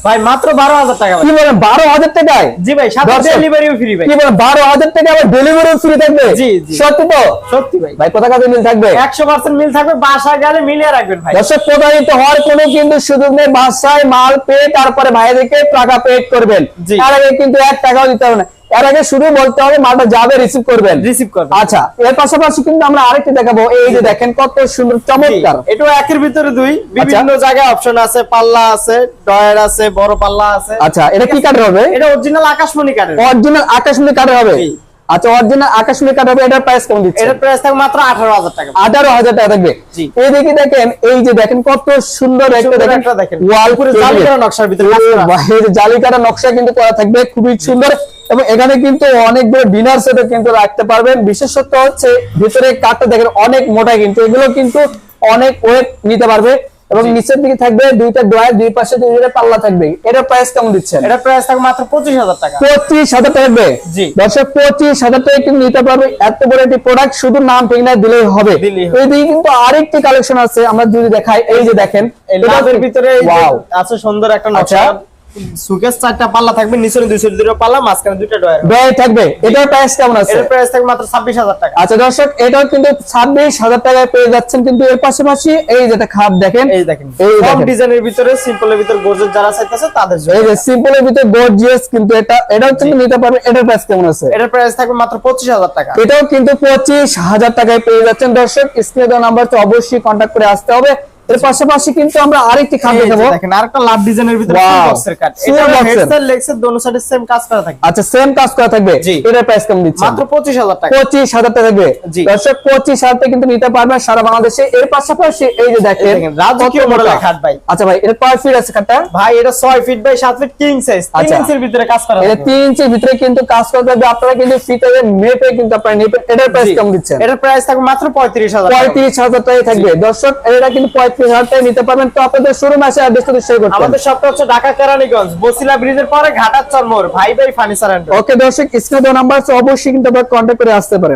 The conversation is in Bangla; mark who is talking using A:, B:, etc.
A: ভাই মাত্র 12,000 টাকা।
B: কি বলেন 12,000 টাকায়?
A: জি ভাই, সাথে ডেলিভারিও ফ্রি ভাই।
B: কি বলেন 12,000 টাকা আবার ডেলিভারিও ফ্রি থাকবে?
A: জি জি
B: সত্যি তো?
A: সত্যি ভাই।
B: ভাই কথা কাজে মিল থাকবে?
A: 100% মিল থাকবে, বাসায় গেলে মিলিয়ে রাখবেন ভাই।
B: দর্শক প্রতারিত হওয়ার কোনো কিন্তু সুযোগ নেই, বাসায় মাল পেয়ে তারপরে ভাইদেরকে টাকা পে করবেন, তার আগে কিন্তু 1 টাকাও দিতে হবে না, এর আগে শুধু বলতে হবে মালটা যাবে রিসিভ করবেন। আচ্ছা, এর পাশাপাশি কিন্তু আমরা আরেকটা দেখাবো, এই যে দেখেন কত সুন্দর চমৎকার,
A: এটা একের ভিতরে দুই, বিভিন্ন জায়গায় অপশন আছে, পাল্লা আছে, ডয়ার আছে, বড় পাল্লা আছে।
B: আচ্ছা, এটা কি কাঠের হবে?
A: এটা অরিজিনাল আকাশমণি কাঠের।
B: অরিজিনাল আকাশমণি কাঠের হবে। আচ্ছা, অরিজিনাল আকাশমণি কাঠ হবে। এটার প্রাইস কেমন দিচ্ছেন?
A: এটার প্রাইস থাকবে মাত্র 18,000 টাকা।
B: 18,000 টাকা থাকবে। এইদিকে দেখেন, এই যে দেখেন কত সুন্দর একটা দেখেন ওয়াল পুরো
A: জালিকাটা নকশার ভিতরে কাজ করা।
B: এই যে জালিকাটা নকশা কিন্তু করা থাকবে, খুবই সুন্দর। এবং এখানে কিন্তু অনেকগুলো ডিনার সেটও কিন্তু রাখতে পারবেন। বিশেষত হচ্ছে ভিতরে কাঠটা দেখেন অনেক মোটা, কিন্তু এগুলো কিন্তু অনেক ওয়েট নিতে পারবে। এবং নিচের দিকে থাকবে দুইটা ডয়ার, দুই পাশে দুইটা পাল্লা থাকবে। এটার প্রাইস কেমন দিচ্ছেন?
A: এটার প্রাইস থাকবে মাত্র 25,000 টাকা।
B: 25,000 টাকা থাকবে।
A: জি
B: দর্শক 25,000 টাকা কিন্তু নিতে পারবে। এত বড় একটি প্রোডাক্ট, শুধু নাম ঠিকানা দিলেই হবে। এইদিকে কিন্তু আরেকটি কালেকশন আছে, আমরা যদি দেখাই, এই যে দেখেন
A: এর ভিতরে আছে সুন্দর একটা নকশা। সুকেস 4টা পাল্লা থাকবে, নিচে দুইটা পাল্লা, মাঝখানে দুইটা ডয়ার
B: থাকবে। এটার প্রাইস কেমন আছে?
A: এর প্রাইস থাকবে মাত্র 26,000 টাকা।
B: আচ্ছা দর্শক, এটাও কিন্তু 26,000 টাকায় পেয়ে যাচ্ছেন। কিন্তু এর পাশাপাশি এই যেটা খাট দেখেন,
A: এই দেখেন কম ডিজাইনের ভিতরে, সিম্পলের ভিতর গর্জিয়াস যারা চাইতেছে তাদের জন্য।
B: এই যে সিম্পলের ভিতর গর্জিয়াস, কিন্তু এটাও কিন্তু নিতে পারবেন। এটার প্রাইস কেমন আছে?
A: এটার প্রাইস থাকবে মাত্র 25,000 টাকা।
B: এটাও কিন্তু 25,000 টাকায় পেয়ে যাচ্ছেন। দর্শক স্ক্রিনে দেওয়া নাম্বারতে অবশ্যই কন্টাক্ট করে আসতে হবে। এর পাশাপাশি কিন্তু আমরা আরেকটি খাট দেখাবো,
A: দেখেন আরেকটা লাভ ডিজাইনের ভিতরে বক্সের কাট। এটা হেডসেট লেগসের দোনো সাইডে সেম কাজ করা থাকবে।
B: আচ্ছা, সেম কাজ করা থাকবে। এটার প্রাইস কেমন দিচ্ছেন?
A: মাত্র 25,000 টাকা।
B: 25,000 টাকা থাকবে। দর্শক 25,000 টাকা কিন্তু নিতে পারবেন সারা বাংলাদেশে। এর পাশাপাশি এই যে দেখেন
A: রাজকীয় মডেলের খাট ভাই।
B: আচ্ছা ভাই, এটা কয় ফিট আছে খাটটা?
A: ভাই এটা 6 feet by 7 feet king size, 3 ইঞ্চির ভিতরে কাজ করা থাকবে।
B: এটা 3 ইঞ্চির ভিতরে কিন্তু কাজ করা থাকবে। আপনারা কিন্তু ফিটে মেপে কিন্তু আপনারা নেবেন। এটার প্রাইস কেমন দিচ্ছেন?
A: এটার প্রাইস থাকবে মাত্র 35,000 টাকা।
B: 35,000 টাকায় থাকবে। দর্শক এটা কিন্তু 35,000 টাকায় নিতে পারবেন। তো আপনাদের শোরুমে আসে অ্যাড্রেসটা শেয়ার করতে।
A: আমাদের শপটা হচ্ছে ঢাকা কেরানীগঞ্জ, বসিলা ব্রিজের পরে ঘাটার চর মোড়, ভাই ভাই ফার্নিচার এন্ড।
B: ওকে দর্শক, স্ক্রিনে দেওয়া নাম্বার আছে, অবশ্যই কিন্তু আপনারা কন্টাক্ট করে আসতে পারেন।